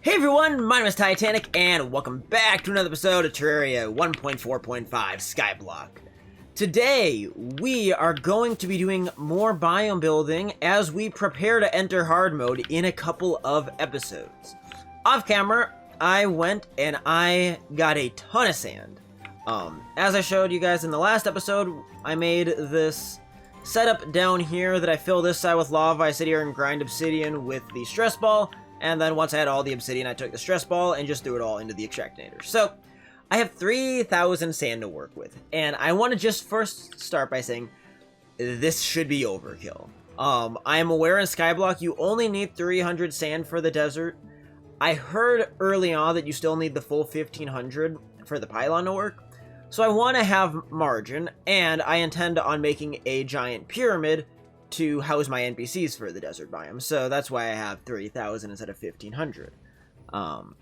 Hey everyone, my name is Titanic, and welcome back to another episode of Terraria 1.4.5 Skyblock. Today, we are going to be doing more biome building as we prepare to enter hard mode in a couple of episodes. Off camera, I went and I got a ton of sand. As I showed you guys in the last episode, I made this setup down here that I fill this side with lava. I sit here and grind obsidian with the stress ball. And then once I had all the obsidian, I took the stress ball and just threw it all into the extractinator. So, I have 3,000 sand to work with. And I want to just first start by saying, this should be overkill. I am aware in Skyblock you only need 300 sand for the desert. I heard early on that you still need the full 1,500 for the pylon to work. So I want to have margin, and I intend on making a giant pyramid to house my NPCs for the desert biome, so that's why I have 3,000 instead of 1,500. But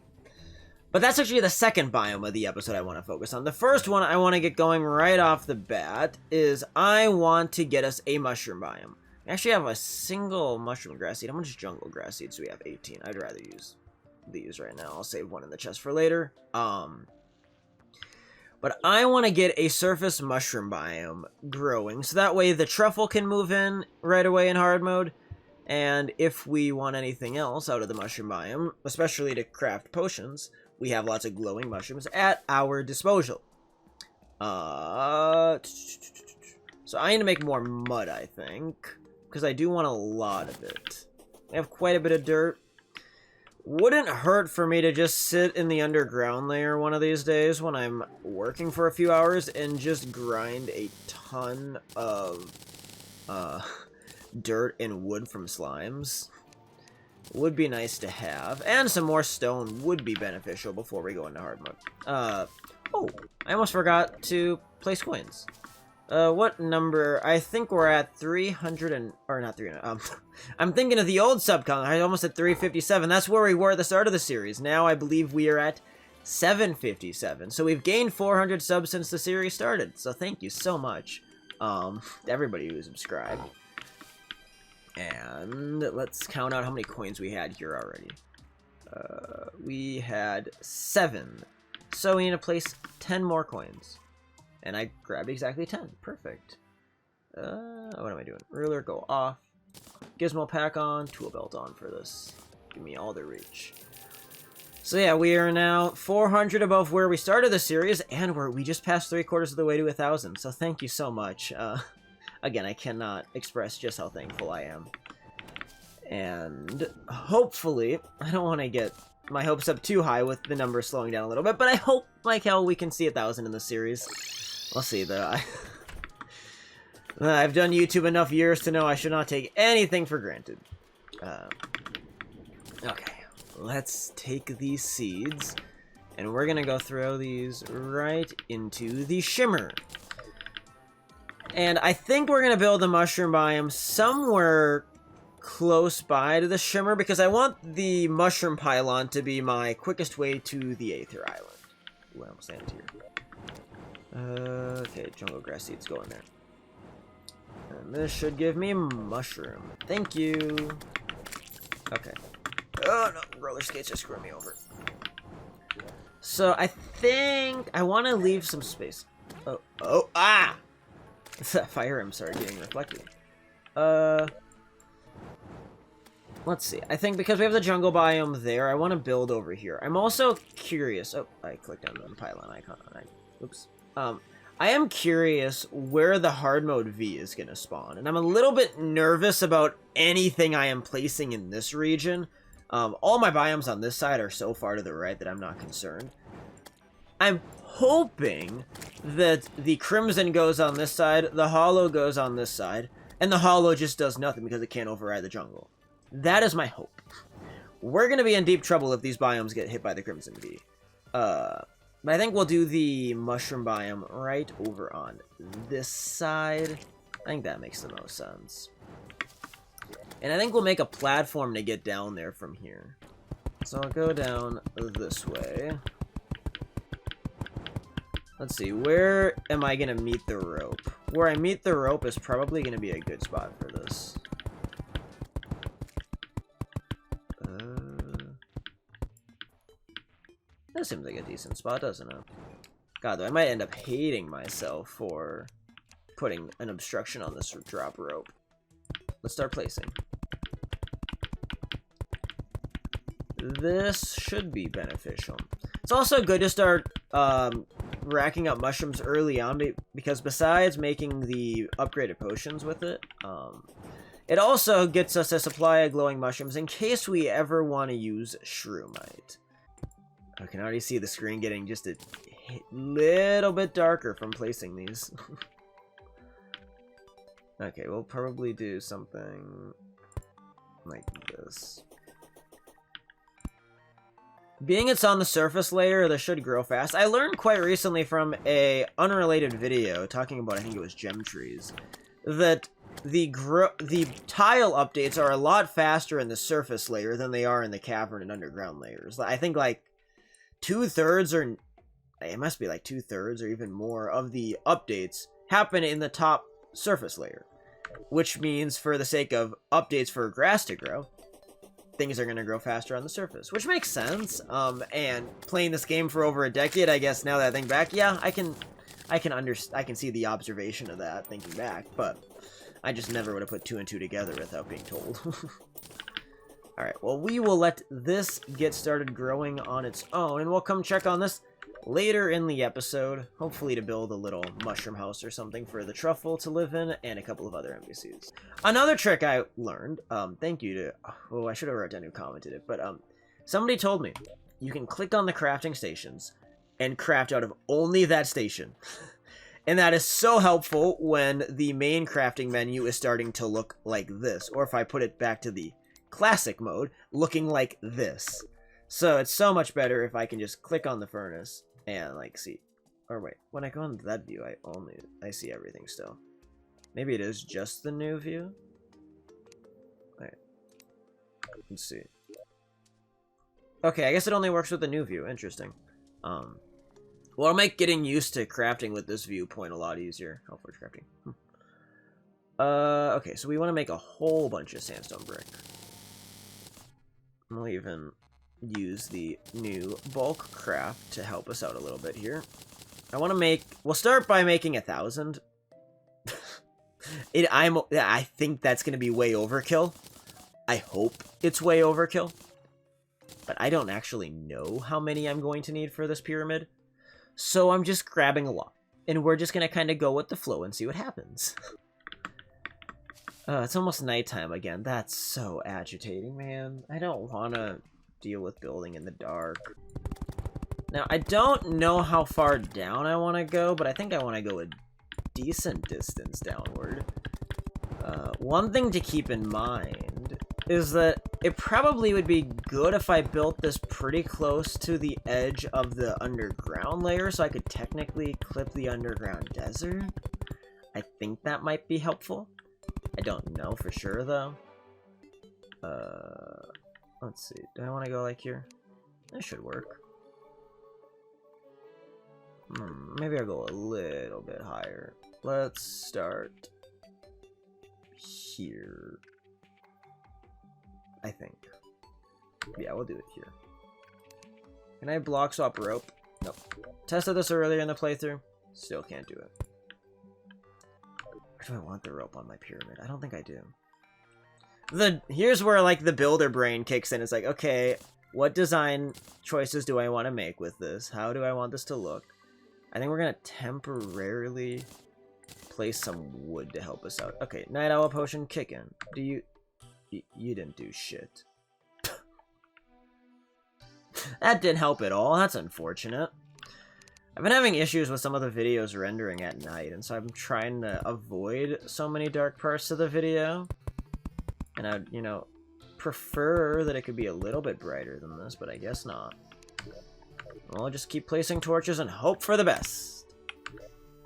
that's actually the second biome of the episode I want to focus on. The first one I want to get going right off the bat is I want to get us a mushroom biome. I actually have a single mushroom grass seed. How much jungle grass seeds do we have? 18. I'd rather use these right now. I'll save one in the chest for later. But I want to get a surface mushroom biome growing, so that way the truffle can move in right away in hard mode. And if we want anything else out of the mushroom biome, especially to craft potions, we have lots of glowing mushrooms at our disposal. So I need to make more mud, I think, because I do want a lot of it. I have quite a bit of dirt. Wouldn't hurt for me to just sit in the underground layer one of these days when I'm working for a few hours and just grind a ton of dirt and wood from slimes. Would be nice to have. And some more stone would be beneficial before we go into hard mode. Oh, I almost forgot to place coins. What number? I think we're at 300 and... Or not 300. I'm thinking of the old subcon. I almost at 357. That's where we were at the start of the series. Now I believe we are at 757. So we've gained 400 subs since the series started. So thank you so much. To everybody who subscribed. And let's count out how many coins we had here already. We had 7. So we need to place 10 more coins. And I grabbed exactly 10. Perfect. What am I doing? Ruler, go off. Gizmo pack on. Tool belt on for this. Give me all the reach. So yeah, we are now 400 above where we started the series, and we just passed 3/4 of the way to 1,000. So thank you so much. Again, I cannot express just how thankful I am. And hopefully, I don't want to get my hopes up too high with the numbers slowing down a little bit, but I hope, like hell, we can see 1,000 in the series. We'll see, though. I've done YouTube enough years to know I should not take anything for granted. Okay, let's take these seeds, and we're gonna go throw these right into the shimmer. And I think we're gonna build a mushroom biome somewhere close by to the shimmer, because I want the mushroom pylon to be my quickest way to the Aether Island. Ooh, I almost landed here. Okay, jungle grass seeds go in there. And this should give me mushroom. Thank you. Okay. Oh no, roller skates just screw me over. So I think I want to leave some space. Ah! That fire I'm sorry getting reflected. Let's see. I think because we have the jungle biome there, I want to build over here. I'm also curious. Oh, I clicked on the pylon icon. Oops. I am curious where the hard mode V is going to spawn, and I'm a little bit nervous about anything I am placing in this region. All my biomes on this side are so far to the right that I'm not concerned. I'm hoping that the Crimson goes on this side, the Hollow goes on this side, and the Hollow just does nothing because it can't override the jungle. That is my hope. We're going to be in deep trouble if these biomes get hit by the Crimson V. But I think we'll do the mushroom biome right over on this side. I think that makes the most sense. And I think we'll make a platform to get down there from here. So I'll go down this way. Let's see, where am I going to meet the rope? Where I meet the rope is probably going to be a good spot for this. That seems like a decent spot, doesn't it? God, though, I might end up hating myself for putting an obstruction on this drop rope. Let's start placing. This should be beneficial. It's also good to start racking up mushrooms early on, because besides making the upgraded potions with it, it also gets us a supply of glowing mushrooms in case we ever want to use shroomite. I can already see the screen getting just a little bit darker from placing these. Okay, we'll probably do something like this. Being it's on the surface layer, this should grow fast. I learned quite recently from a unrelated video talking about, I think it was gem trees, that the tile updates are a lot faster in the surface layer than they are in the cavern and underground layers. I think like 2/3 or it must be like 2/3 or even more of the updates happen in the top surface layer, which means for the sake of updates for grass to grow, things are going to grow faster on the surface, which makes sense. And playing this game for over a decade, I guess now that I think back, yeah, I can see the observation of that thinking back, but I just never would have put 2 and 2 together without being told. Alright, well, we will let this get started growing on its own, and we'll come check on this later in the episode, hopefully to build a little mushroom house or something for the truffle to live in, and a couple of other NPCs. Another trick I learned, thank you to, oh, I should have wrote down who commented it, but somebody told me, you can click on the crafting stations and craft out of only that station. And that is so helpful when the main crafting menu is starting to look like this, or if I put it back to the classic mode, looking like this. So it's so much better if I can just click on the furnace and like see, or wait, when I go into that view, I see everything still. Maybe it is just the new view. Alright, let's see. Okay, I guess it only works with the new view. Interesting. Well, it'll make getting used to crafting with this viewpoint a lot easier. Oh, for crafting. Okay, so we want to make a whole bunch of sandstone brick. We'll even use the new bulk craft to help us out a little bit here. We'll start by making 1,000. I think that's going to be way overkill. I hope it's way overkill. But I don't actually know how many I'm going to need for this pyramid. So I'm just grabbing a lot. And we're just going to kind of go with the flow and see what happens. It's almost nighttime again. That's so agitating, man. I don't want to deal with building in the dark. Now, I don't know how far down I want to go, but I think I want to go a decent distance downward. One thing to keep in mind is that it probably would be good if I built this pretty close to the edge of the underground layer, so I could technically clip the underground desert. I think that might be helpful. I don't know for sure, though. Let's see. Do I want to go like here? That should work. Maybe I'll go a little bit higher. Let's start here. I think. Yeah, we'll do it here. Can I block swap rope? Nope. Tested this earlier in the playthrough. Still can't do it. Where do I want the rope on my pyramid? I don't think I do. Here's where like the builder brain kicks in. It's like, okay, what design choices do I want to make with this? How do I want this to look? I think we're gonna temporarily place some wood to help us out. Okay, night owl potion, kick in. Do you didn't do shit. That didn't help at all. That's unfortunate. I've been having issues with some of the videos rendering at night, and so I'm trying to avoid so many dark parts of the video. And I'd, you know, prefer that it could be a little bit brighter than this, but I guess not. Well, I'll just keep placing torches and hope for the best.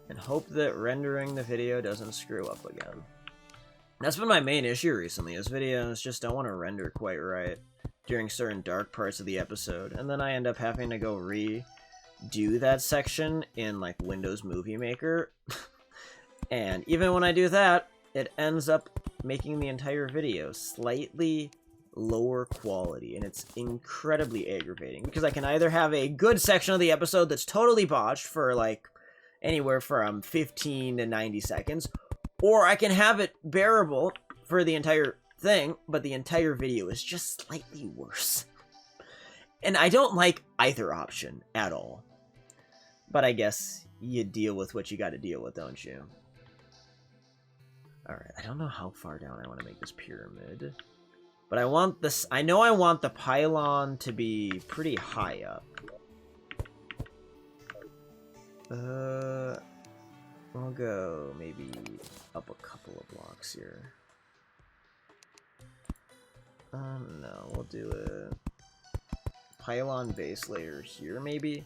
And hope that rendering the video doesn't screw up again. That's been my main issue recently, is videos just don't want to render quite right during certain dark parts of the episode, and then I end up having to go redo that section in like Windows Movie Maker. And even when I do that, it ends up making the entire video slightly lower quality, and it's incredibly aggravating because I can either have a good section of the episode that's totally botched for like anywhere from 15 to 90 seconds, or I can have it bearable for the entire thing, but the entire video is just slightly worse. And I don't like either option at all. But I guess you deal with what you gotta deal with, don't you? Alright, I don't know how far down I want to make this pyramid. But I want this... I know I want the pylon to be pretty high up. We'll go maybe up a couple of blocks here. No, we'll do a pylon base layer here, maybe.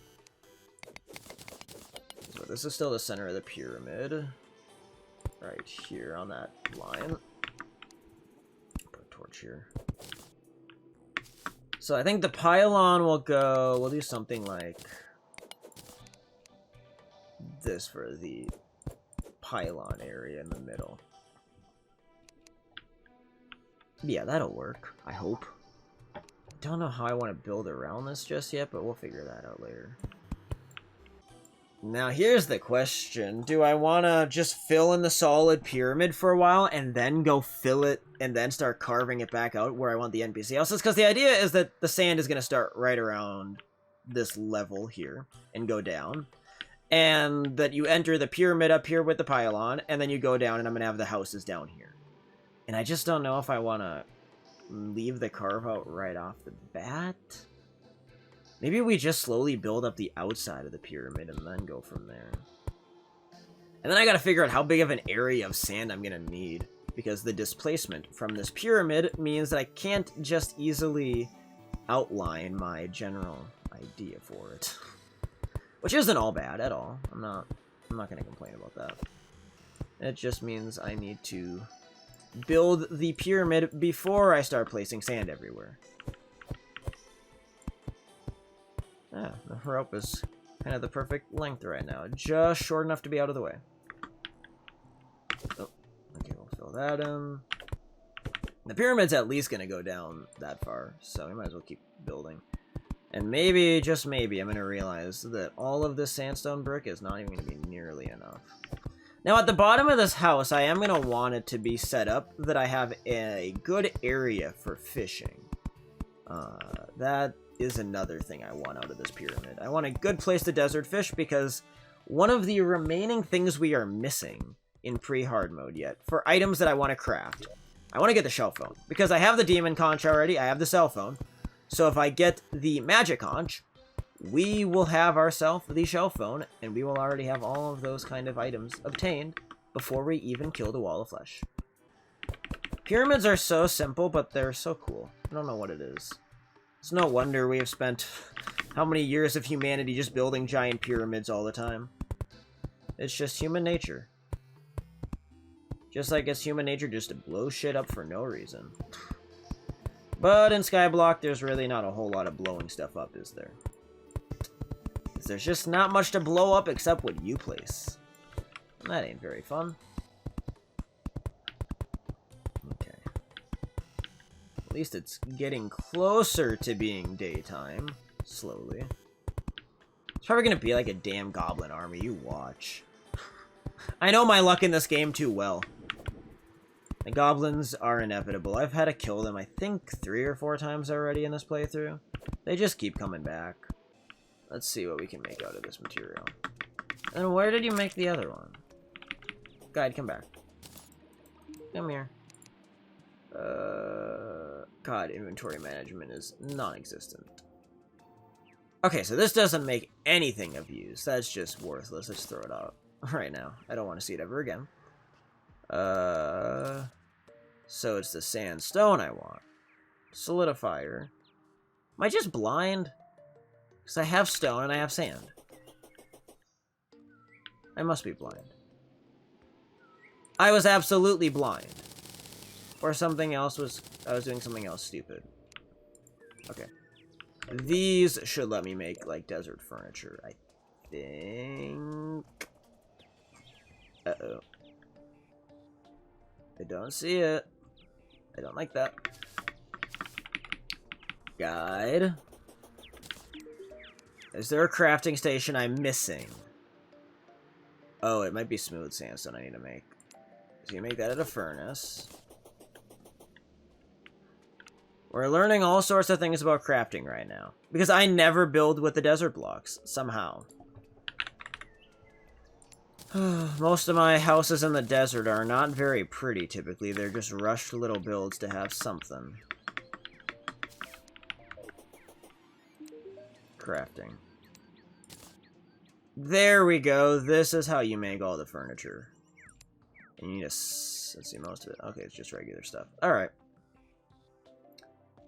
So this is still the center of the pyramid. Right here on that line. Put a torch here. So I think the pylon will go... We'll do something like this for the pylon area in the middle. Yeah, that'll work, I hope. Don't know how I want to build around this just yet, but we'll figure that out later. Now here's the question. Do I want to just fill in the solid pyramid for a while and then go fill it and then start carving it back out where I want the NPC houses? Because the idea is that the sand is going to start right around this level here and go down. And that you enter the pyramid up here with the pylon, and then you go down and I'm going to have the houses down here. And I just don't know if I want to leave the carve out right off the bat. Maybe we just slowly build up the outside of the pyramid and then go from there. And then I gotta figure out how big of an area of sand I'm gonna need, because the displacement from this pyramid means that I can't just easily outline my general idea for it. Which isn't all bad at all. I'm not gonna complain about that. It just means I need to build the pyramid before I start placing sand everywhere. Yeah, the rope is kind of the perfect length right now. Just short enough to be out of the way. Oh, okay, we'll fill that in. The pyramid's at least going to go down that far, so we might as well keep building. And maybe, just maybe, I'm going to realize that all of this sandstone brick is not even going to be nearly enough. Now, at the bottom of this house, I am going to want it to be set up that I have a good area for fishing. That is another thing I want out of this pyramid. I want a good place to desert fish because one of the remaining things we are missing in pre-hard mode yet, for items that I want to craft, I want to get the shell phone. Because I have the demon conch already, I have the cell phone. So if I get the magic conch, we will have ourselves the shell phone, and we will already have all of those kind of items obtained before we even kill the wall of flesh. Pyramids are so simple, but they're so cool. I don't know what it is. It's no wonder we have spent how many years of humanity just building giant pyramids all the time. It's just human nature. Just like it's human nature just to blow shit up for no reason. But in Skyblock, there's really not a whole lot of blowing stuff up, is there? Because there's just not much to blow up except what you place. And that ain't very fun. At least it's getting closer to being daytime, slowly. It's probably gonna be like a damn goblin army, you watch. I know my luck in this game too well. The goblins are inevitable. I've had to kill them, I think, 3 or 4 times already in this playthrough. They just keep coming back. Let's see what we can make out of this material. And where did you make the other one? Guide, come back. Come here. God, inventory management is non-existent. Okay, so this doesn't make anything of use. That's just worthless. Let's throw it out right now. I don't want to see it ever again. So it's the sandstone I want. Solidifier. Am I just blind? Because I have stone and I have sand. I must be blind. I was absolutely blind. Or something else was... I was doing something else stupid. Okay. These should let me make, like, desert furniture, I think. Uh-oh. I don't see it. I don't like that. Guide. Is there a crafting station I'm missing? Oh, it might be smooth sandstone I need to make. So you make that at a furnace. We're learning all sorts of things about crafting right now. Because I never build with the desert blocks, somehow. Most of my houses in the desert are not very pretty, typically. They're just rushed little builds to have something. Crafting. There we go. This is how you make all the furniture. And you need to... let's see, most of it. Okay, it's just regular stuff. Alright.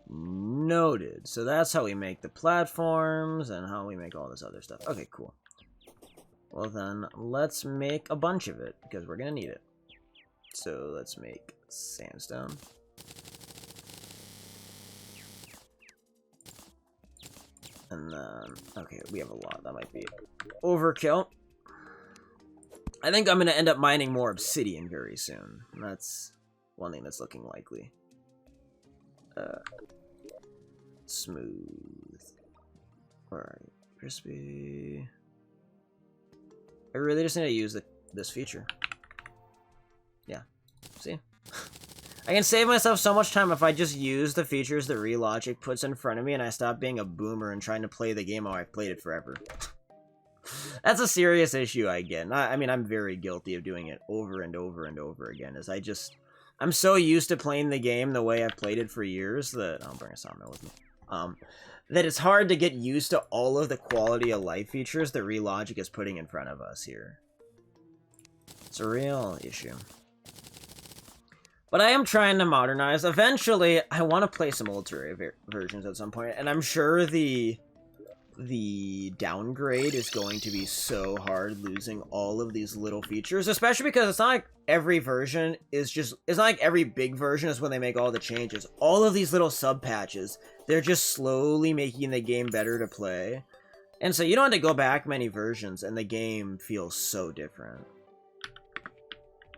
Noted. So that's how we make the platforms and how we make all this other stuff. Okay, cool. Well then, let's make a bunch of it, because we're gonna need it. So let's make sandstone. And then, okay, we have a lot. That might be overkill. I think I'm gonna end up mining more obsidian very soon. That's one thing that's looking likely. Smooth. Alright, crispy. I really just need to use this feature. Yeah. See? I can save myself so much time if I just use the features that Relogic puts in front of me and I stop being a boomer and trying to play the game how I've played it forever. That's a serious issue I get. I mean, I'm very guilty of doing it over and over and over again, as I'm so used to playing the game the way I've played it for years that... I'll bring a sawmill with me. That it's hard to get used to all of the quality of life features that Relogic is putting in front of us here. It's a real issue. But I am trying to modernize. Eventually, I want to play some old Terraria versions at some point, and I'm sure the downgrade is going to be so hard losing all of these little features, especially because it's not like every version is just... It's not like every big version is when they make all the changes. All of these little sub-patches, they're just slowly making the game better to play. And so you don't have to go back many versions, and the game feels so different.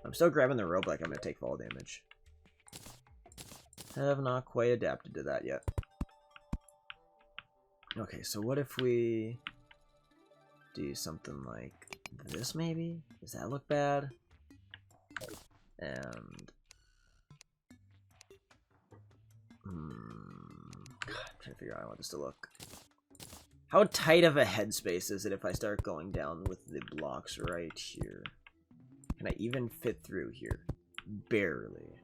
I'm still grabbing the rope like I'm going to take fall damage. I have not quite adapted to that yet. Okay, so what if we do something like this, maybe? Does that look bad? And... God, I'm trying to figure out how I want this to look. How tight of a headspace is it if I start going down with the blocks right here? Can I even fit through here? Barely.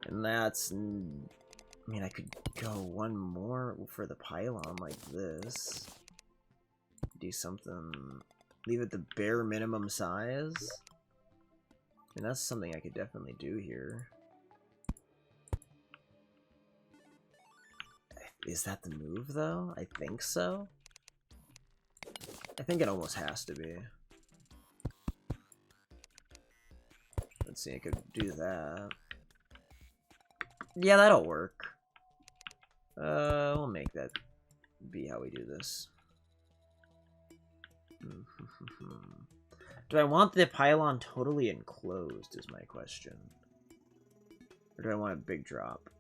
And that's... I mean, I could go one more for the pylon like this. Do something... Leave it the bare minimum size. And that's something I could definitely do here. Is that the move, though? I think so. I think it almost has to be. Let's see, I could do that. Yeah, that'll work. We'll make that be how we do this. Do I want the pylon totally enclosed is my question. Or do I want a big drop?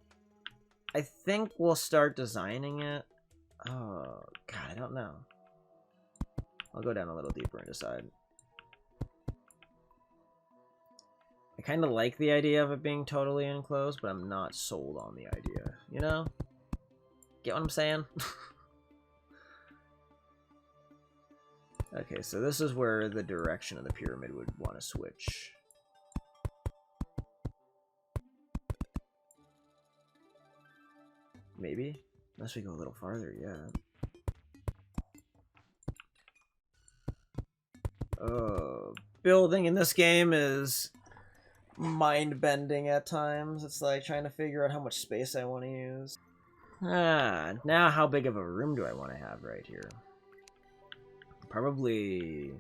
I think we'll start designing it. Oh, God, I don't know. I'll go down a little deeper and decide. I kind of like the idea of it being totally enclosed, but I'm not sold on the idea, you know? Get what I'm saying? Okay, so this is where the direction of the pyramid would want to switch. Maybe? Unless we go a little farther, yeah. Oh, building in this game is mind-bending at times. It's like trying to figure out how much space I want to use. Now how big of a room do I want to have right here? Probably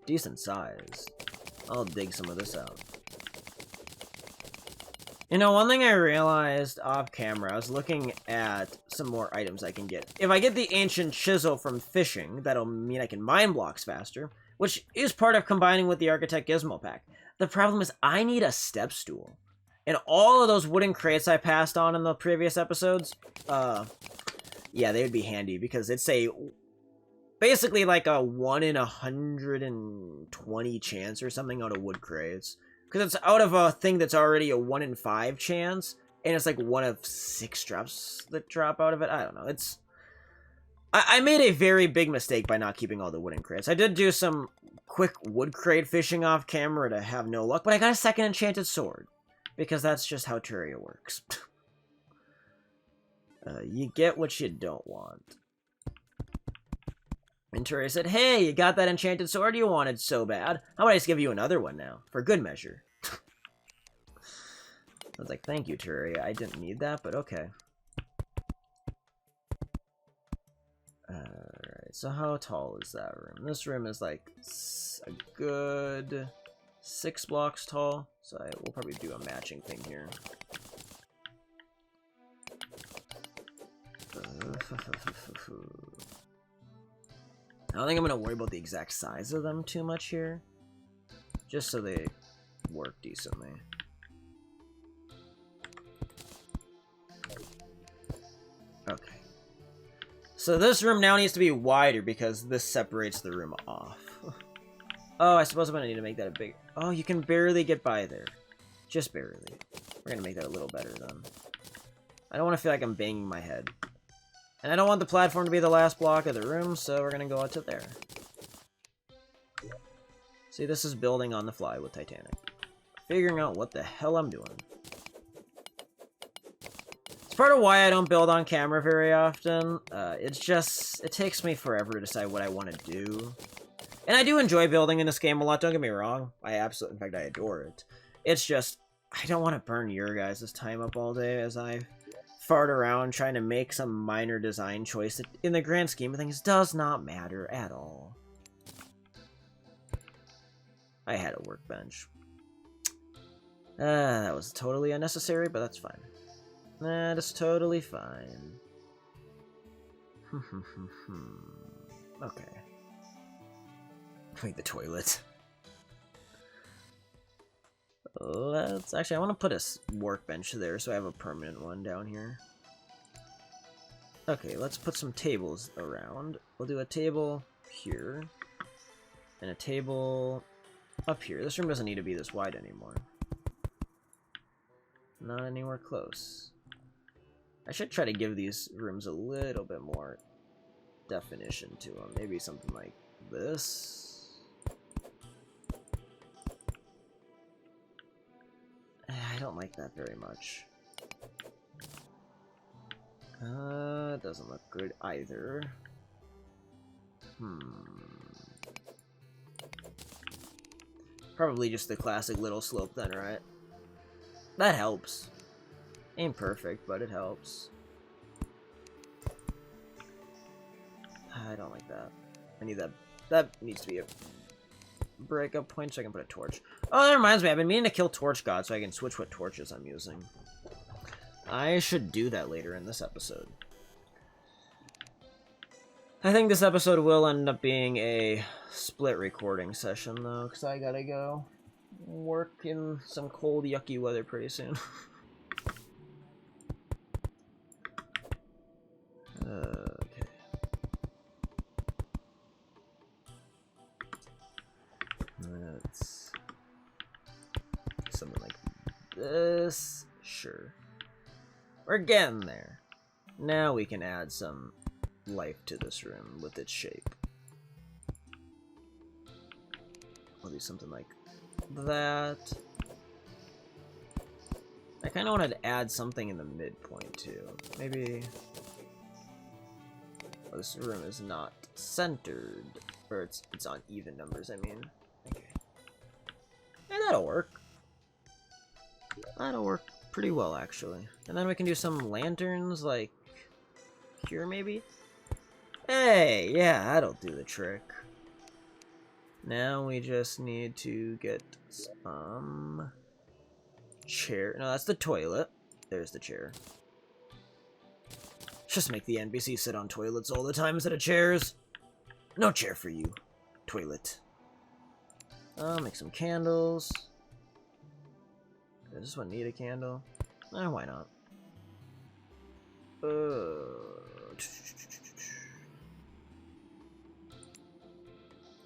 decent size. I'll dig some of this out. You know, one thing I realized off camera, I was looking at some more items I can get. If I get the ancient chisel from fishing, that'll mean I can mine blocks faster, which is part of combining with the architect gizmo pack. The problem is I need a step stool. And all of those wooden crates I passed on in the previous episodes, yeah, they would be handy because it's basically like a 1 in 120 chance or something out of wood crates. Because it's out of a thing that's already a 1 in 5 chance, and it's like 1 of 6 drops that drop out of it. I don't know. I made a very big mistake by not keeping all the wooden crates. I did do some quick wood crate fishing off camera to have no luck, but I got a second enchanted sword. Because that's just how Terraria works. You get what you don't want. And Terraria said, hey, you got that enchanted sword you wanted so bad. How about I just give you another one now? For good measure. I was like, thank you, Terraria. I didn't need that, but okay. Alright, so how tall is that room? This room is like a good 6 blocks tall. So we'll probably do a matching thing here. I don't think I'm going to worry about the exact size of them too much here. Just so they work decently. Okay. So this room now needs to be wider because this separates the room off. Oh, I suppose I'm going to need to make that a big... Oh, you can barely get by there. Just barely. We're going to make that a little better then. I don't want to feel like I'm banging my head. And I don't want the platform to be the last block of the room, so we're going to go out to there. See, this is building on the fly with Titanic. Figuring out what the hell I'm doing. It's part of why I don't build on camera very often. It's just, it takes me forever to decide what I want to do. And I do enjoy building in this game a lot, don't get me wrong. I absolutely, in fact, I adore it. It's just, I don't want to burn your guys' time up all day as I fart around trying to make some minor design choice that, in the grand scheme of things, does not matter at all. I had a workbench. That was totally unnecessary, but that's fine. That is totally fine. Okay. Make the toilet. Let's actually, I want to put a workbench there so I have a permanent one down here. Okay, let's put some tables around. We'll do a table here and a table up here. This room doesn't need to be this wide anymore. Not anywhere close. I should try to give these rooms a little bit more definition to them. Maybe something like this. I don't like that very much. It doesn't look good either. Probably just the classic little slope then, right? That helps. Ain't perfect, but it helps. I don't like that. I need that. That needs to be a breakup point so I can put a torch. Oh, that reminds me. I've been meaning to kill Torch God so I can switch what torches I'm using. I should do that later in this episode. I think this episode will end up being a split recording session, though, because I gotta go work in some cold, yucky weather pretty soon. Okay. Let's something like this. Sure. We're getting there. Now we can add some life to this room with its shape. We'll do something like that. I kind of wanted to add something in the midpoint too. Maybe... Oh, this room is not centered. Or it's on even numbers, I mean. Okay. Yeah, that'll work. That'll work pretty well, actually. And then we can do some lanterns, like here, maybe? Hey, yeah, that'll do the trick. Now we just need to get some chair. No, that's the toilet. There's the chair. Just make the NPC sit on toilets all the time instead of chairs. No chair for you. Toilet. I'll make some candles. Does this one need a candle? Why not?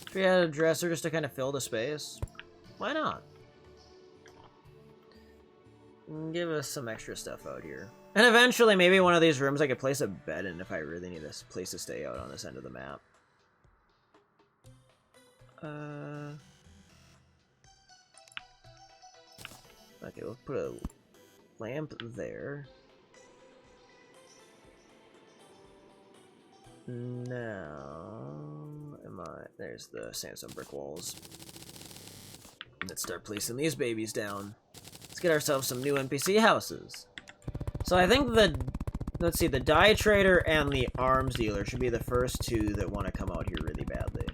If we had a dresser just to kind of fill the space, why not? Give us some extra stuff out here. And eventually, maybe one of these rooms I could place a bed in if I really need a place to stay out on this end of the map. Okay, we'll put a lamp there. Now, there's the sandstone brick walls. Let's start placing these babies down. Let's get ourselves some new NPC houses. So I think let's see, the dye trader and the arms dealer should be the first two that want to come out here really badly.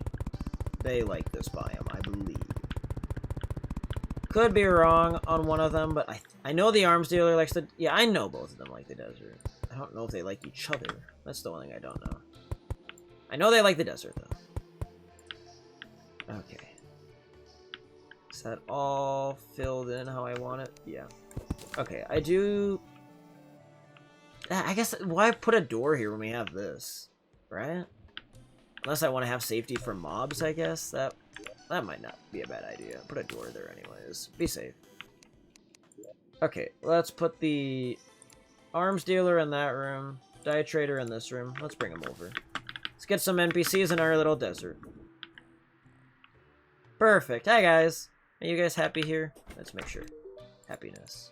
They like this biome, I believe. Could be wrong on one of them, but I know the arms dealer likes the... Yeah, I know both of them like the desert. I don't know if they like each other. That's the one thing I don't know. I know they like the desert, though. Okay. Is that all filled in how I want it? Yeah. Okay, I do... I guess, why put a door here when we have this? Right? Unless I want to have safety from mobs, I guess. That might not be a bad idea. Put a door there anyways. Be safe. Okay, let's put the arms dealer in that room. Dye trader in this room. Let's bring them over. Let's get some NPCs in our little desert. Perfect. Hi, guys. Are you guys happy here? Let's make sure. Happiness.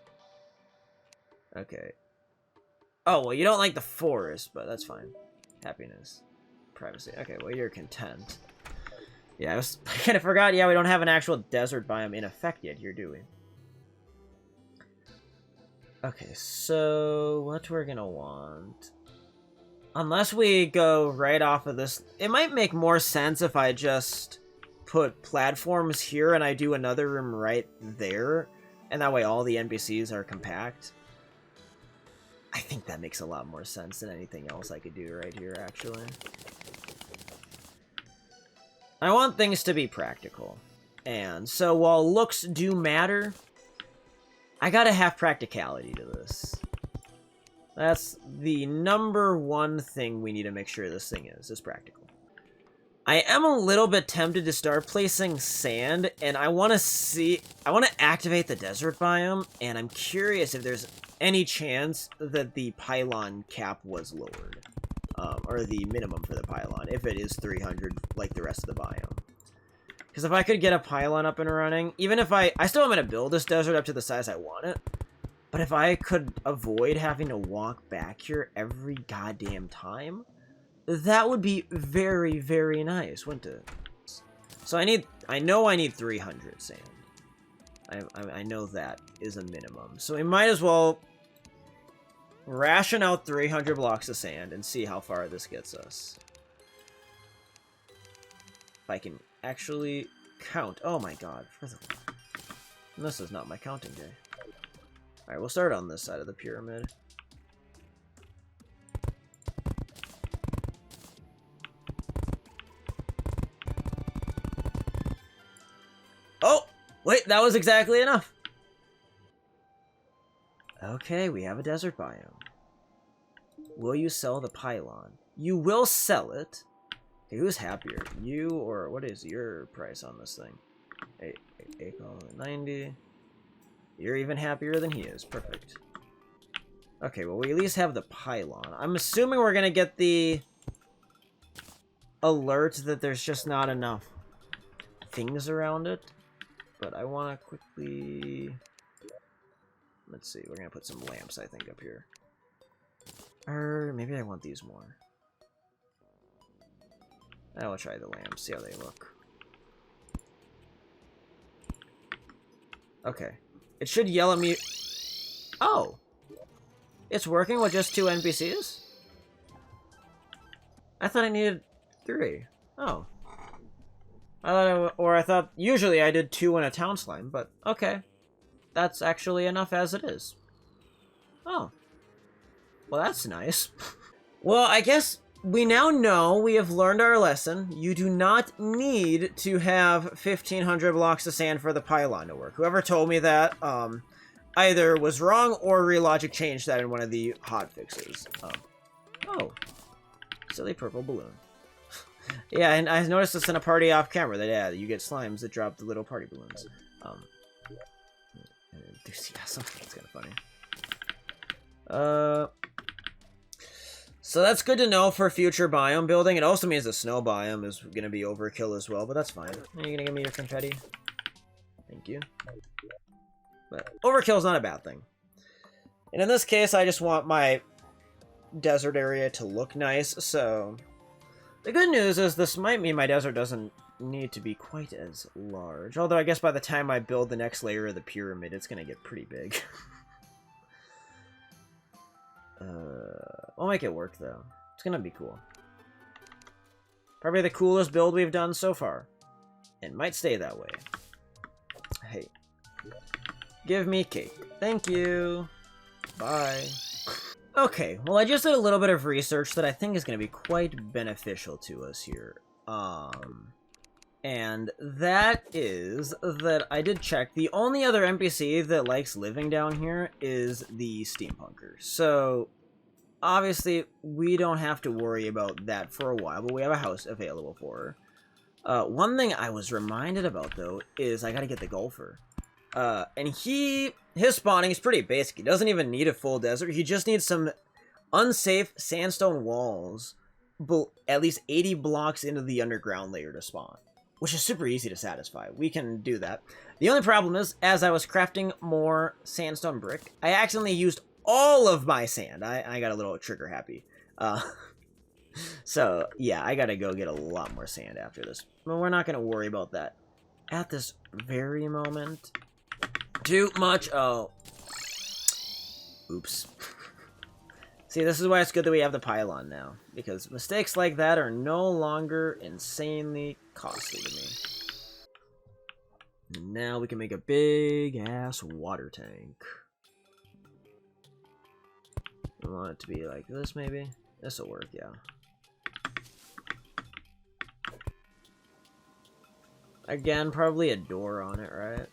Okay. Oh, well, you don't like the forest, but that's fine. Happiness. Privacy. Okay, well, you're content. Yeah, I kind of forgot. Yeah, we don't have an actual desert biome in effect yet here, do we? Okay, so what we're gonna want... Unless we go right off of this... It might make more sense if I just put platforms here and I do another room right there. And that way all the NPCs are compact. I think that makes a lot more sense than anything else I could do right here, actually. I want things to be practical. And so while looks do matter, I gotta have practicality to this. That's the #1 thing we need to make sure this thing is practical. I am a little bit tempted to start placing sand, and I want to activate the desert biome, and I'm curious if there's any chance that the pylon cap was lowered. Or the minimum for the pylon, if it is 300 like the rest of the biome. Because if I could get a pylon up and running, even if I still am going to build this desert up to the size I want it, but if I could avoid having to walk back here every goddamn time, that would be very, very nice, wouldn't it? So I know I need 300 sand. I know that is a minimum. So we might as well ration out 300 blocks of sand and see how far this gets us. If I can actually count. Oh my god. This is not my counting day. Alright, we'll start on this side of the pyramid. Oh! Wait, that was exactly enough! Okay, we have a desert biome. Will you sell the pylon? You will sell it. Okay, who's happier? You or what is your price on this thing? 90. You're even happier than he is. Perfect. Okay, well, we at least have the pylon. I'm assuming we're gonna get the alert that there's just not enough things around it. But I want to quickly... Let's see, we're gonna put some lamps, I think, up here. Or maybe I want these more. I will try the lamps, see how they look. Okay. It should yell at me... Oh! It's working with just 2 NPCs? I thought I needed 3. Oh. I thought usually I did 2 in a town slime, but okay. That's actually enough as it is. Oh. Well, that's nice. Well, I guess we now know we have learned our lesson. You do not need to have 1,500 blocks of sand for the pylon to work. Whoever told me that, either was wrong or Relogic changed that in one of the hot fixes. Oh. Silly purple balloon. Yeah, and I noticed this in a party off camera that, yeah, you get slimes that drop the little party balloons. Enthusiasm. That's kind of funny. So that's good to know for future biome building. It also means the snow biome is going to be overkill as well, but that's fine. Are you going to give me your confetti? Thank you. But overkill is not a bad thing. And in this case, I just want my desert area to look nice, so... The good news is this might mean my desert doesn't need to be quite as large. Although I guess by the time I build the next layer of the pyramid, it's going to get pretty big. We'll make it work, though. It's going to be cool. Probably the coolest build we've done so far. It might stay that way. Hey. Give me cake. Thank you. Bye. Okay, well I just did a little bit of research that I think is going to be quite beneficial to us here. And that is that I did check. The only other NPC that likes living down here is the steampunker. So, obviously, we don't have to worry about that for a while, but we have a house available for her. One thing I was reminded about, though, is I gotta get the golfer. And his spawning is pretty basic. He doesn't even need a full desert. He just needs some unsafe sandstone walls, at least 80 blocks into the underground layer to spawn, which is super easy to satisfy. We can do that. The only problem is, as I was crafting more sandstone brick, I accidentally used all of my sand. I got a little trigger happy. So, yeah, I gotta go get a lot more sand after this. But we're not gonna worry about that at this very moment. Too much. Oh. Oops. See, this is why it's good that we have the pylon now. Because mistakes like that are no longer insanely costly to me. And now we can make a big-ass water tank. I want it to be like this, maybe? This'll work, yeah. Again, probably a door on it, right?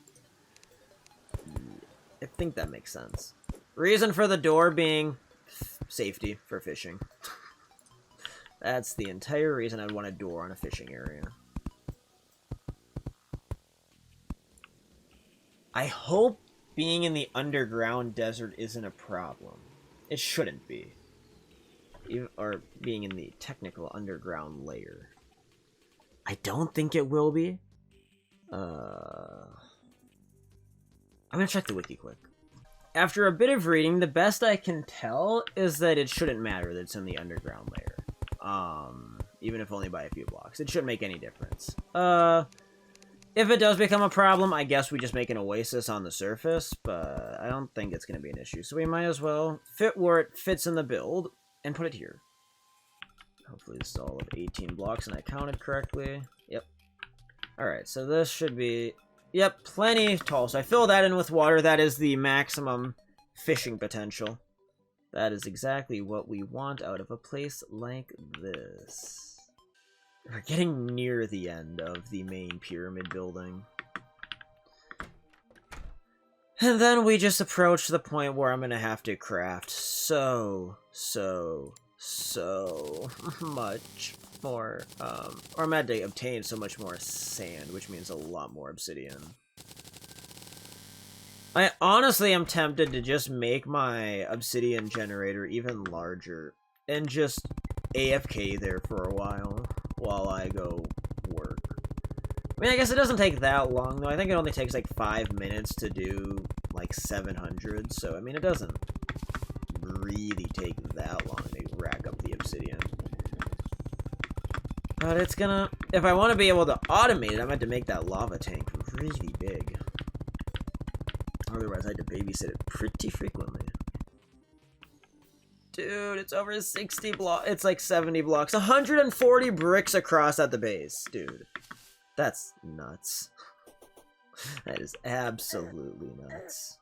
I think that makes sense. Reason for the door being safety for fishing. That's the entire reason I'd want a door on a fishing area. I hope being in the underground desert isn't a problem. It shouldn't be. Or being in the technical underground layer. I don't think it will be. I'm gonna check the wiki quick. After a bit of reading, the best I can tell is that it shouldn't matter that it's in the underground layer. Even if only by a few blocks. It shouldn't make any difference. If it does become a problem, I guess we just make an oasis on the surface, but I don't think it's gonna be an issue. So we might as well fit where it fits in the build and put it here. Hopefully this is all of 18 blocks and I counted correctly. Yep. Alright, so this should be... Yep, plenty tall. So I fill that in with water. That is the maximum fishing potential. That is exactly what we want out of a place like this. We're getting near the end of the main pyramid building. And then we just approach the point where I'm going to have to craft so much more, or I'm going to obtain so much more sand, which means a lot more obsidian. I honestly am tempted to just make my obsidian generator even larger and just AFK there for a while I go work. I mean, I guess it doesn't take that long, though. I think it only takes like 5 minutes to do like 700, so I mean, it doesn't really take that long to rack up the obsidian. But it's gonna... If I want to be able to automate it, I'm going to have to make that lava tank really big. Otherwise, I had to babysit it pretty frequently. Dude, it's over 60 blocks. It's like 70 blocks. 140 bricks across at the base. Dude, that's nuts. That is absolutely nuts.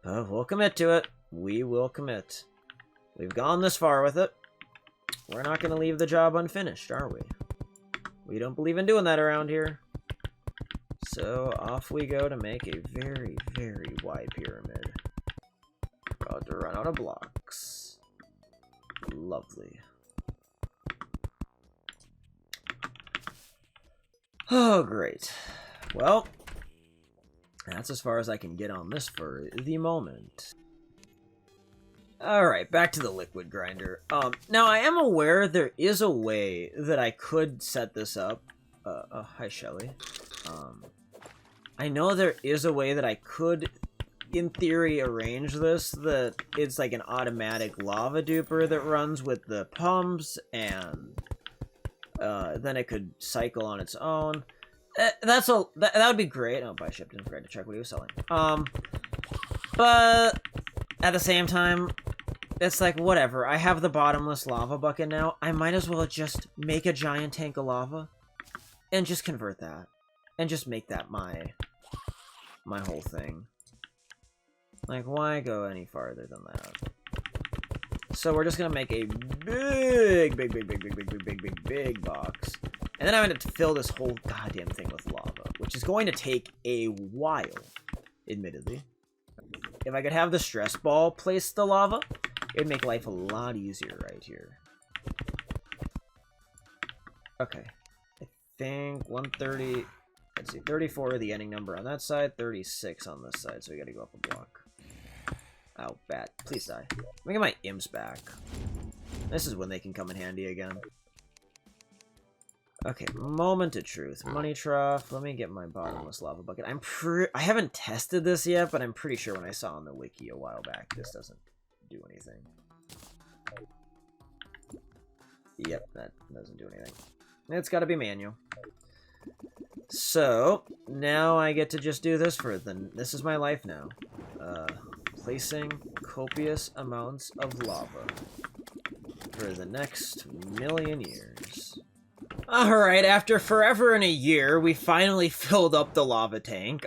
But we'll commit to it. We will commit. We've gone this far with it. We're not going to leave the job unfinished, are we? We don't believe in doing that around here. So off we go to make a very, very wide pyramid. About to run out of blocks. Lovely. Oh, great. Well, that's as far as I can get on this for the moment. Alright, back to the liquid grinder. Now I am aware there is a way that I could set this up. Hi Shelly. I know there is a way that I could, in theory, arrange this, that it's like an automatic lava duper that runs with the pumps, and then it could cycle on its own. That would be great. Oh, I shipped in, forgot to check what he was selling. But at the same time, it's like, whatever. I have the bottomless lava bucket now. I might as well just make a giant tank of lava and just convert that and just make that my whole thing. Like, why go any farther than that? So we're just gonna make a big box. And then I'm going to fill this whole goddamn thing with lava, which is going to take a while, admittedly. If I could have the stress ball place the lava, it would make life a lot easier right here. Okay. I think 130, let's see, 34 the ending number on that side, 36 on this side, so we gotta go up a block. Ow, bat. Please die. Let me get my imps back. This is when they can come in handy again. Okay, moment of truth. Money trough. Let me get my bottomless lava bucket. I haven't tested this yet, but I'm pretty sure when I saw on the wiki a while back, this doesn't do anything. Yep, that doesn't do anything. It's got to be manual. So, now I get to just do this for this is my life now. Placing copious amounts of lava for the next million years. Alright, after forever and a year, we finally filled up the lava tank.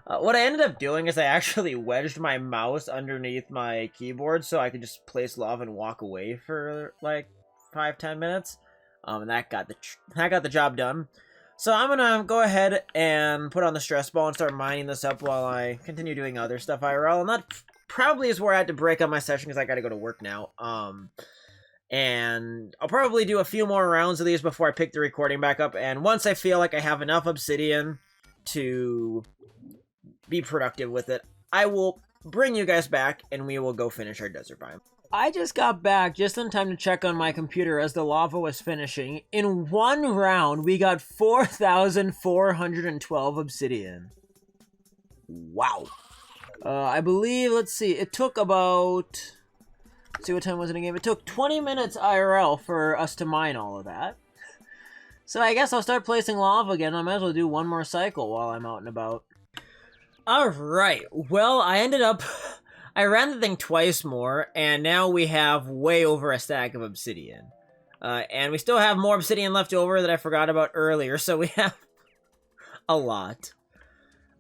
What I ended up doing is I actually wedged my mouse underneath my keyboard so I could just place lava and walk away for like 5-10 minutes. And that got the job done. So I'm gonna go ahead and put on the stress ball and start mining this up while I continue doing other stuff IRL. And that probably is where I had to break up my session because I gotta go to work now. And I'll probably do a few more rounds of these before I pick the recording back up. And once I feel like I have enough obsidian to be productive with it, I will bring you guys back and we will go finish our desert biome. I just got back just in time to check on my computer as the lava was finishing. In one round, we got 4,412 obsidian. Wow. I believe, let's see, it took about... Let's see, what time was it in game? It took 20 minutes IRL for us to mine all of that. So I guess I'll start placing lava again. I might as well do one more cycle while I'm out and about. Alright, well, I ran the thing twice more, and now we have way over a stack of obsidian. And we still have more obsidian left over that I forgot about earlier, so we have a lot.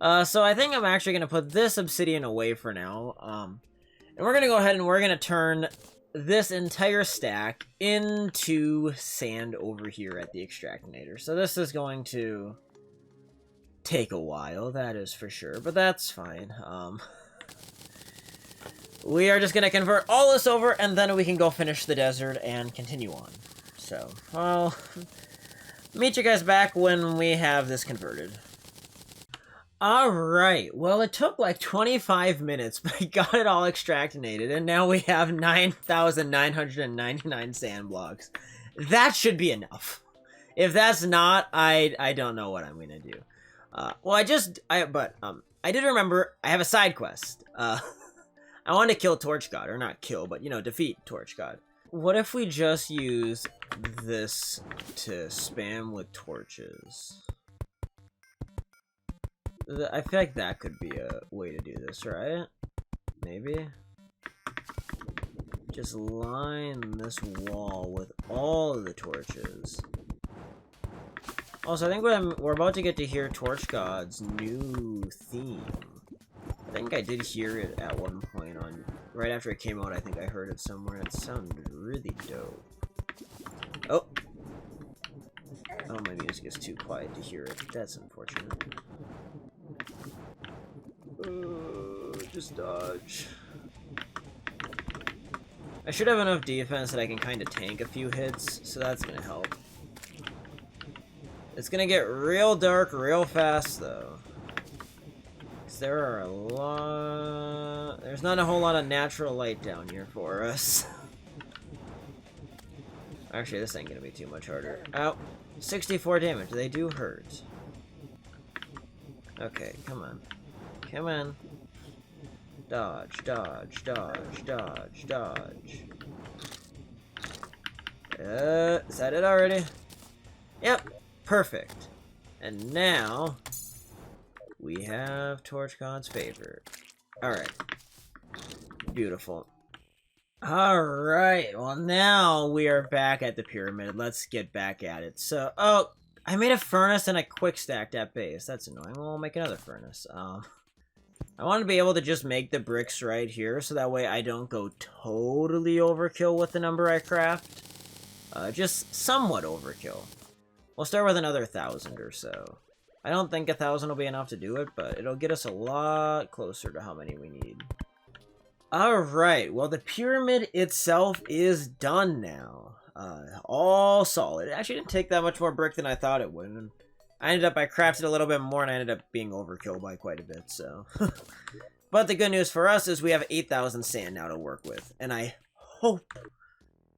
So I think I'm actually going to put this obsidian away for now. And we're going to go ahead and we're going to turn this entire stack into sand over here at the extractinator. So this is going to take a while, that is for sure, but that's fine. We are just going to convert all this over, and then we can go finish the desert and continue on. So, I'll meet you guys back when we have this converted. Alright, well, it took like 25 minutes, but I got it all extractinated, and now we have 9,999 sand blocks. That should be enough. If that's not, I don't know what I'm going to do. Well, I did remember, I have a side quest. I want to kill Torch God, or not kill, but, you know, defeat Torch God. What if we just use this to spam with torches? I feel like that could be a way to do this, right? Maybe? Just line this wall with all of the torches. Also, I think we're about to get to hear Torch God's new theme. I think I did hear it at one point right after it came out. I think I heard it somewhere. It sounded really dope. Oh. Oh, my music is too quiet to hear it. That's unfortunate. Just dodge. I should have enough defense that I can kind of tank a few hits, so that's gonna help. It's gonna get real dark real fast, though. Because there are a lot... There's not a whole lot of natural light down here for us. Actually, this ain't gonna be too much harder. Ow. 64 damage. They do hurt. Okay, come on. Come on. Dodge, dodge, dodge, dodge, dodge. Is that it already? Yep, perfect. And now we have Torch God's favor. Alright. Beautiful. Alright, well now we are back at the pyramid. Let's get back at it. So, oh, I made a furnace and I quick stacked that base. That's annoying. Well, I'll make another furnace. I want to be able to just make the bricks right here, so that way I don't go totally overkill with the number I craft. Just somewhat overkill. We'll start with another 1,000 or so. I don't think 1,000 will be enough to do it, but it'll get us a lot closer to how many we need. Alright, well the pyramid itself is done now. All solid. It actually didn't take that much more brick than I thought it would. And I crafted a little bit more and I ended up being overkill by quite a bit, so. But the good news for us is we have 8,000 sand now to work with. And I hope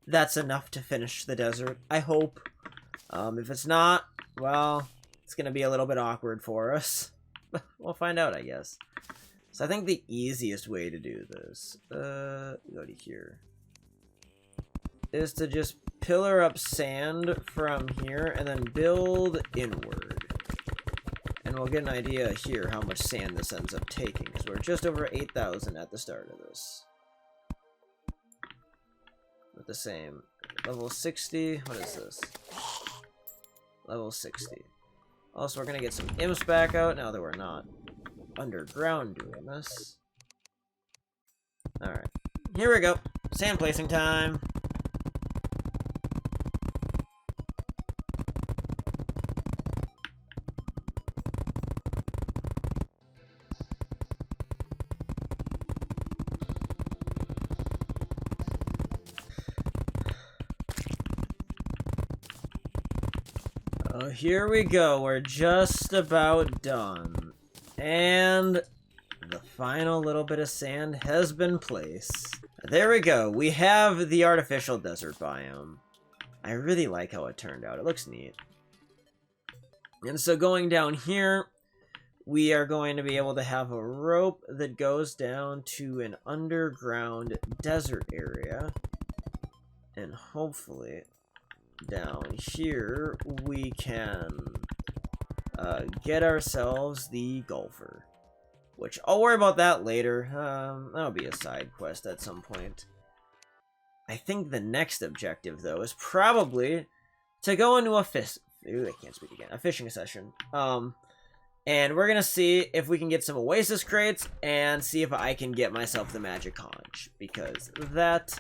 that's enough to finish the desert. I hope. If it's not, well, it's going to be a little bit awkward for us. We'll find out, I guess. So I think the easiest way to do this, go to here, is to just pillar up sand from here and then build inward. And we'll get an idea here how much sand this ends up taking, because we're just over 8,000 at the start of this. With the same. Level 60, what is this? Level 60. Also, we're going to get some imps back out now that we're not underground doing this. Alright. Here we go. Sand placing time. Oh, here we go. We're just about done. And the final little bit of sand has been placed. There we go. We have the artificial desert biome. I really like how it turned out. It looks neat. And so going down here, we are going to be able to have a rope that goes down to an underground desert area. And hopefully down here we can get ourselves the golfer, which I'll worry about that later. That'll be a side quest at some point. I think the next objective though is probably to go into a fishing session. And we're gonna see if we can get some oasis crates and see if I can get myself the magic conch, because that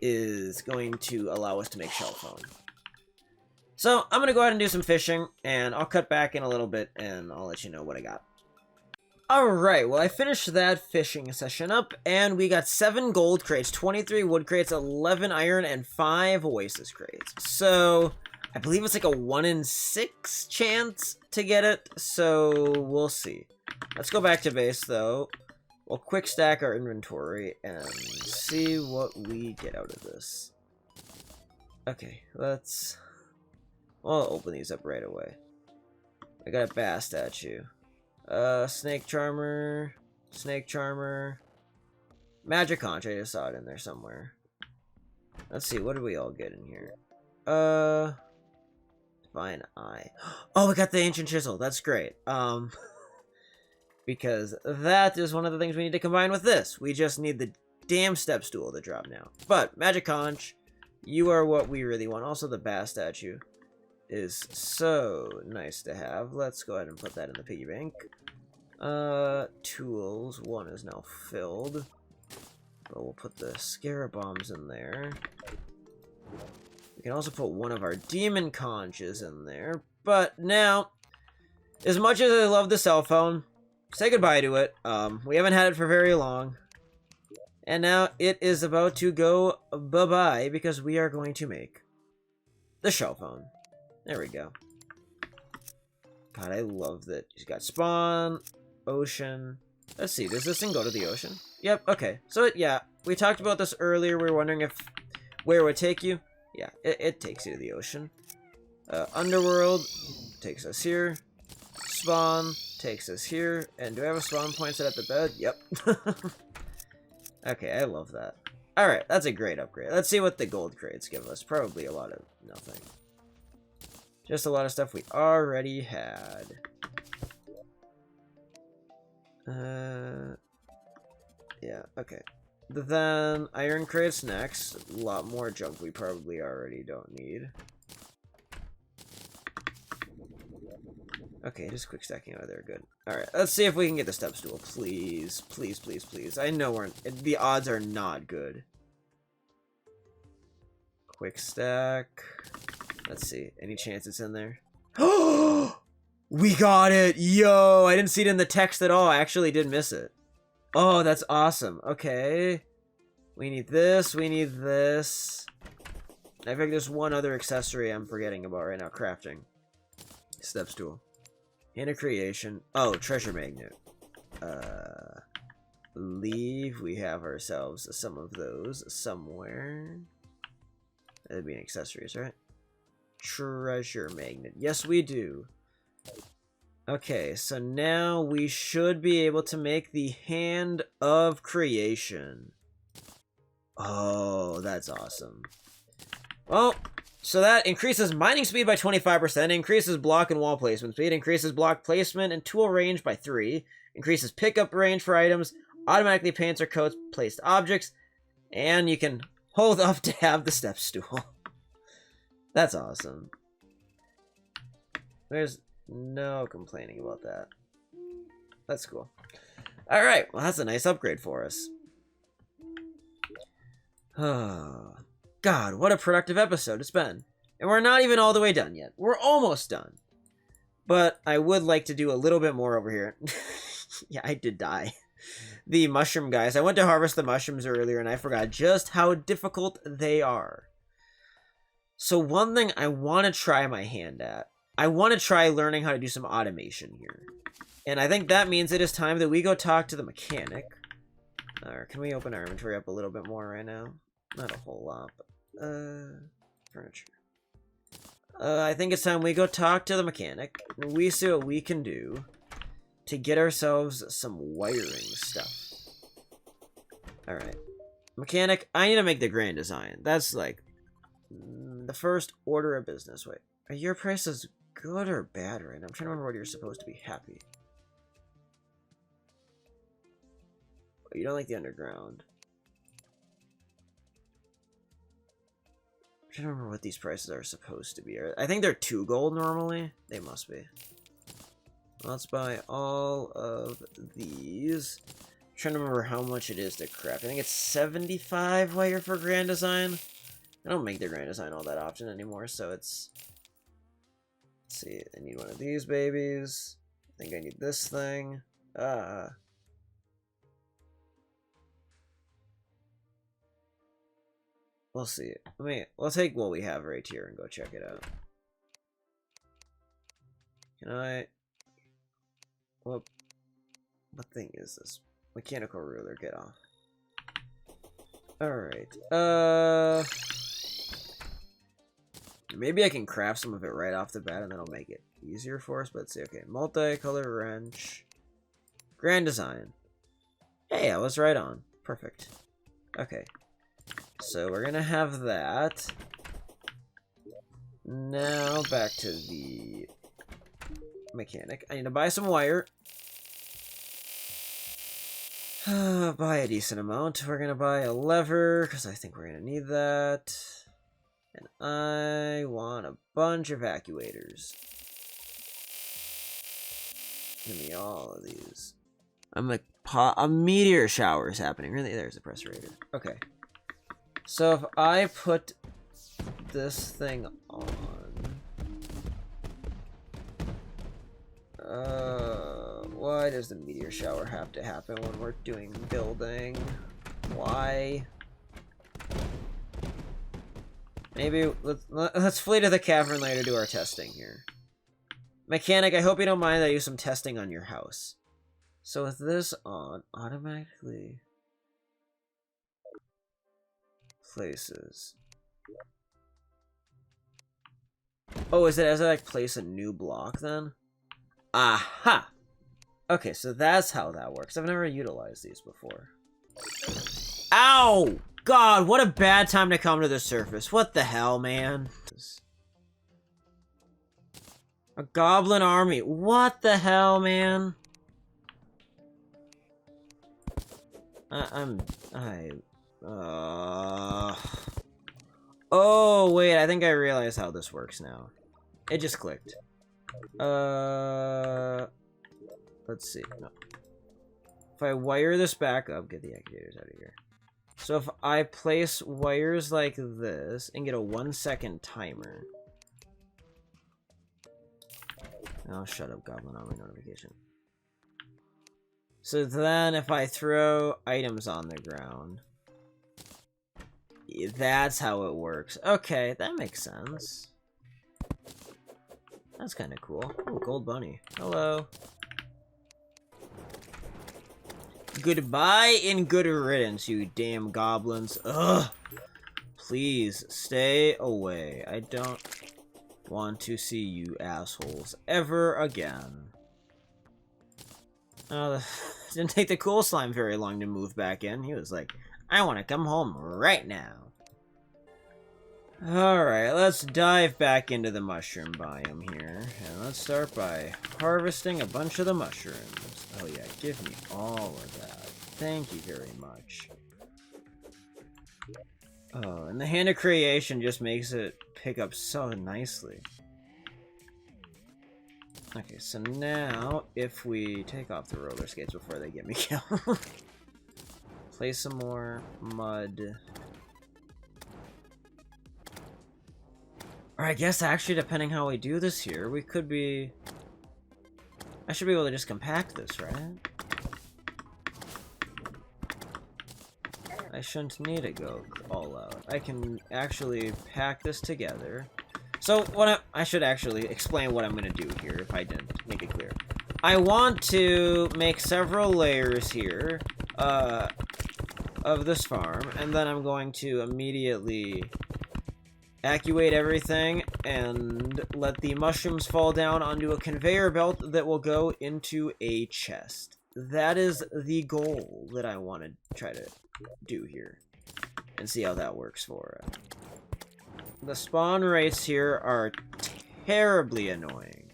is going to allow us to make shell phone. So I'm gonna go ahead and do some fishing, and I'll cut back in a little bit and I'll let you know what I got. Alright, well I finished that fishing session up, and we got 7 gold crates, 23 wood crates, 11 iron, and 5 oasis crates. So I believe it's like a 1 in 6 chance to get it, so we'll see. Let's go back to base though. We'll quick stack our inventory and see what we get out of this. Okay, I'll open these up right away. I got a bass statue. Snake charmer. Magic conch, I just saw it in there somewhere. Let's see, what did we all get in here? Divine eye. Oh, we got the ancient chisel, that's great. Because that is one of the things we need to combine with this. We just need the damn step stool to drop now. But, magic conch, you are what we really want. Also, the bass statue is so nice to have. Let's go ahead and put that in the piggy bank. Tools, 1 is now filled. But we'll put the scarab bombs in there. We can also put one of our demon conches in there. But now, as much as I love the cell phone, say goodbye to it. We haven't had it for very long. And now it is about to go bye-bye because we are going to make the shell phone. There we go. God, I love that. He's got spawn, ocean. Let's see, does this thing go to the ocean? Yep, okay. So, yeah, we talked about this earlier. We were wondering where it would take you. Yeah, it takes you to the ocean. Underworld takes us here. Spawn takes us here. And do I have a spawn point set at the bed? Yep. Okay, I love that. Alright, that's a great upgrade. Let's see what the gold crates give us. Probably a lot of nothing. Just a lot of stuff we already had. Yeah, okay. Then iron crates next. A lot more junk we probably already don't need. Okay, just quick stacking out of there, good. Alright, let's see if we can get the step stool, please. Please, please, please. I know the odds are not good. Quick stack. Let's see, any chance it's in there? We got it! Yo, I didn't see it in the text at all. I actually did miss it. Oh, that's awesome. Okay. We need this, we need this. I think there's one other accessory I'm forgetting about right now, crafting. Step stool. And a creation. Oh, treasure magnet. Leave. We have ourselves some of those somewhere. That'd be an accessories, right? Treasure magnet. Yes, we do. Okay, so now we should be able to make the hand of creation. Oh, that's awesome. Well, so that increases mining speed by 25%, increases block and wall placement speed, increases block placement and tool range by 3, increases pickup range for items, automatically paints or coats placed objects, and you can hold up to have the step stool. That's awesome. There's no complaining about that. That's cool. Alright, well that's a nice upgrade for us. Oh, God, what a productive episode it's been. And we're not even all the way done yet. We're almost done. But I would like to do a little bit more over here. Yeah, I did die. The mushroom guys. I went to harvest the mushrooms earlier and I forgot just how difficult they are. So one thing I want to try my hand at. I want to try learning how to do some automation here. And I think that means it is time that we go talk to the mechanic. Can we open our inventory up a little bit more right now? Not a whole lot, but, furniture. I think it's time we go talk to the mechanic. And we see what we can do to get ourselves some wiring stuff. Alright. Mechanic, I need to make the grand design. That's like the first order of business. Wait, are your prices good or bad right now? I'm trying to remember what you're supposed to be happy. Oh, you don't like the underground. I'm trying to remember what these prices are supposed to be. I think they're 2 gold normally. They must be. Let's buy all of these. I'm trying to remember how much it is to craft. I think it's 75 wire for grand design. I don't make the grand design all that often anymore, so it's... Let's see, I need one of these babies. I think I need this thing. We'll see. We'll take what we have right here and go check it out. Can I... What thing is this? Mechanical ruler, get off. Alright. Maybe I can craft some of it right off the bat and that'll make it easier for us. But let's see. Okay, multicolor wrench. Grand design. Hey, I was right on. Perfect. Okay. So we're gonna have that. Now back to the mechanic. I need to buy some wire. Buy a decent amount. We're gonna buy a lever because I think we're gonna need that. And I want a bunch of evacuators. Give me all of these. I'm like, a meteor shower is happening. Really? There's a pressurator. Okay. So if I put this thing on. Why does the meteor shower have to happen when we're doing building? Why? Maybe let's flee to the cavern later to do our testing here. Mechanic, I hope you don't mind that I do some testing on your house. So with this on, automatically places. Oh, is it as I like place a new block then? Aha! Okay, so that's how that works. I've never utilized these before. Ow! God, what a bad time to come to the surface. What the hell, man? A goblin army. What the hell, man? Oh, wait, I think I realize how this works now. It just clicked. Let's see. No. If I wire this back up, get the activators out of here. So if I place wires like this and get a 1 second timer. Oh, shut up, Goblin Army notification. So then if I throw items on the ground, that's how it works. Okay, that makes sense. That's kind of cool. Oh, gold bunny. Hello. Goodbye and good riddance, you damn goblins. Ugh. Please, stay away. I don't want to see you assholes ever again. Oh, didn't take the cool slime very long to move back in. He was like, I want to come home right now. Alright, let's dive back into the mushroom biome here. And let's start by harvesting a bunch of the mushrooms. Oh yeah, give me all of that. Thank you very much. Oh, and the Hand of Creation just makes it pick up so nicely. Okay, so now, if we take off the roller skates before they get me killed. Place some more mud. Or I guess actually, depending how we do this here, we could be... I should be able to just compact this, right? I shouldn't need to go all out. I can actually pack this together. So, I should actually explain what I'm going to do here, if I didn't make it clear. I want to make several layers here, of this farm, and then I'm going to immediately evacuate everything and let the mushrooms fall down onto a conveyor belt that will go into a chest. That is the goal that I want to try to do here, and see how that works for it. The spawn rates here are terribly annoying.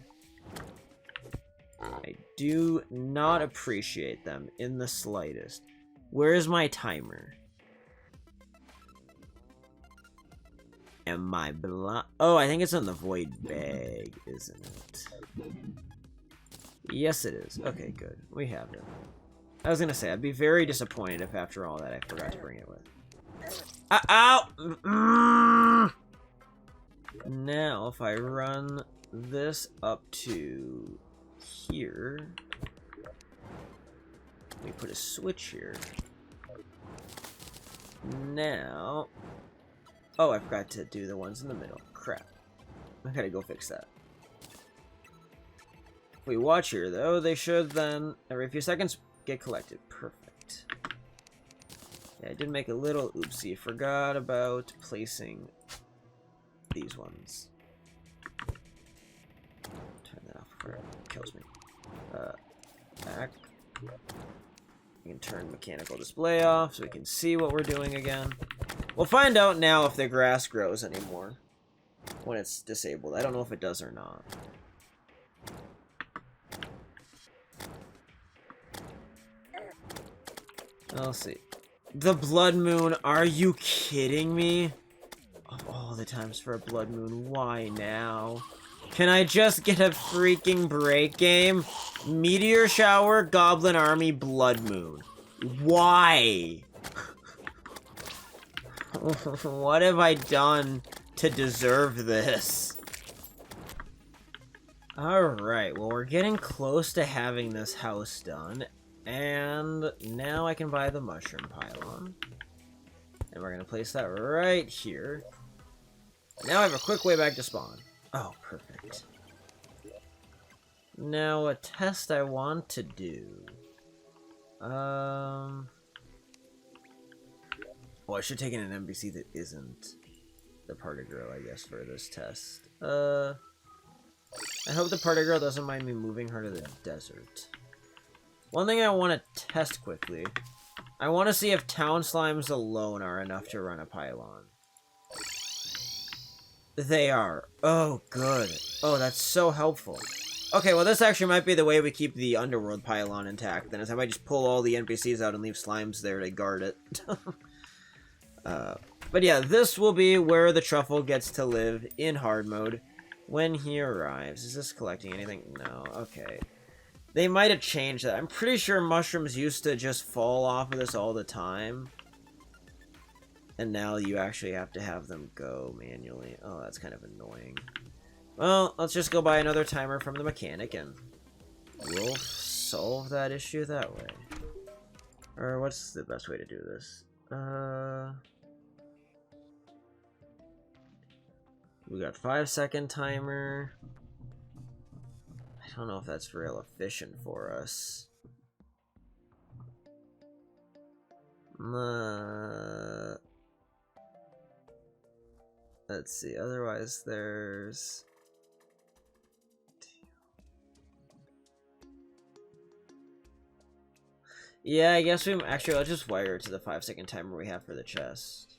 I do not appreciate them in the slightest. Where is my timer? Am I blind? Oh, I think it's in the void bag, isn't it? Yes, it is. Okay, good. We have it. I was gonna say, I'd be very disappointed if after all that I forgot to bring it with. Ow! Now, if I run this up to here, we put a switch here. Now, oh, I forgot to do the ones in the middle. Crap. I gotta go fix that. If we watch here, though, they should then, every few seconds, get collected. Perfect. Yeah, I did make a little oopsie. Forgot about placing these ones. Turn that off before it kills me. Back. We can turn mechanical display off so we can see what we're doing again. We'll find out now if the grass grows anymore when it's disabled. I don't know if it does or not. I'll see. The blood moon, are you kidding me? Of all the times for a blood moon, why now? Can I just get a freaking break game? Meteor shower, goblin army, blood moon. Why? What have I done to deserve this. Alright, well, we're getting close to having this house done. And now I can buy the mushroom pylon. And we're going to place that right here. Now I have a quick way back to spawn. Oh, perfect. Now, a test I want to do. Oh, I should take in an NPC that isn't the party girl, I guess, for this test. I hope the party girl doesn't mind me moving her to the desert. One thing I want to test quickly. I want to see if town slimes alone are enough to run a pylon. They are. Oh, good. Oh, that's so helpful. Okay, well, this actually might be the way we keep the underworld pylon intact, then, is I might just pull all the NPCs out and leave slimes there to guard it. But yeah, this will be where the truffle gets to live in hard mode when he arrives. Is this collecting anything? No. Okay. They might have changed that. I'm pretty sure mushrooms used to just fall off of this all the time. And now you actually have to have them go manually. Oh, that's kind of annoying. Well, let's just go buy another timer from the mechanic and we'll solve that issue that way. Or what's the best way to do this? We got 5-second timer. I don't know if that's real efficient for us. Let's see, otherwise there's... Yeah, I guess we... Actually, I'll just wire it to the 5-second timer we have for the chest.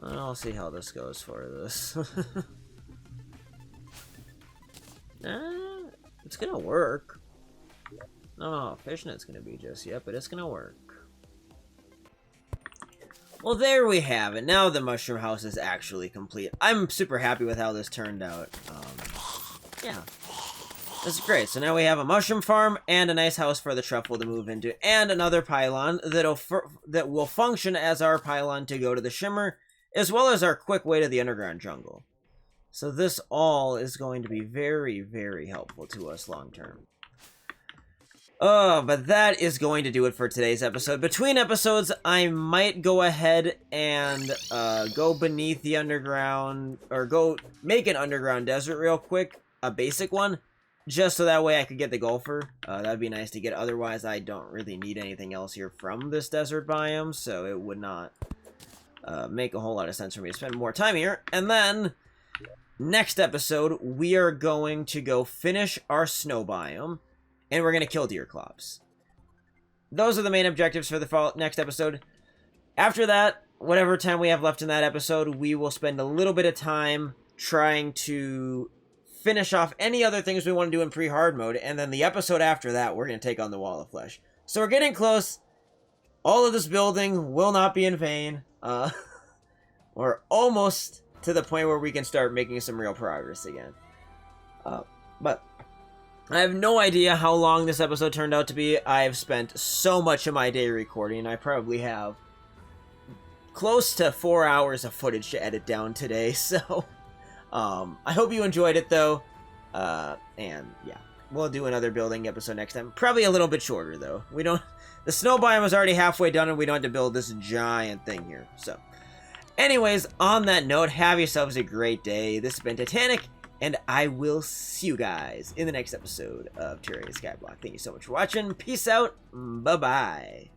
I'll see how this goes for this. It's gonna work. I don't know how efficient it's gonna be just yet, but it's gonna work. Well, there we have it. Now the mushroom house is actually complete. I'm super happy with how this turned out. Yeah. This is great. So now we have a mushroom farm and a nice house for the truffle to move into, and another pylon that will function as our pylon to go to the shimmer, as well as our quick way to the underground jungle. So this all is going to be very, very helpful to us long term. Oh, but that is going to do it for today's episode. Between episodes, I might go ahead and go beneath the underground, or go make an underground desert real quick, a basic one, just so that way I could get the golfer. That'd be nice to get. Otherwise, I don't really need anything else here from this desert biome, so it would not make a whole lot of sense for me to spend more time here. And then, next episode, we are going to go finish our snow biome, and we're going to kill deer clops. Those are the main objectives for the next episode. After that, whatever time we have left in that episode, we will spend a little bit of time trying to finish off any other things we want to do in pre-hard mode, and then the episode after that, we're going to take on the Wall of Flesh. So we're getting close. All of this building will not be in vain. We're almost to the point where we can start making some real progress again. But I have no idea how long this episode turned out to be. I have spent so much of my day recording. I probably have close to 4 hours of footage to edit down today. So I hope you enjoyed it, though. And yeah, we'll do another building episode next time. Probably a little bit shorter, though. The snow biome is already halfway done, and we don't have to build this giant thing here. So anyways, on that note, have yourselves a great day. This has been Titanic, and I will see you guys in the next episode of Terraria Skyblock. Thank you so much for watching. Peace out. Bye-bye.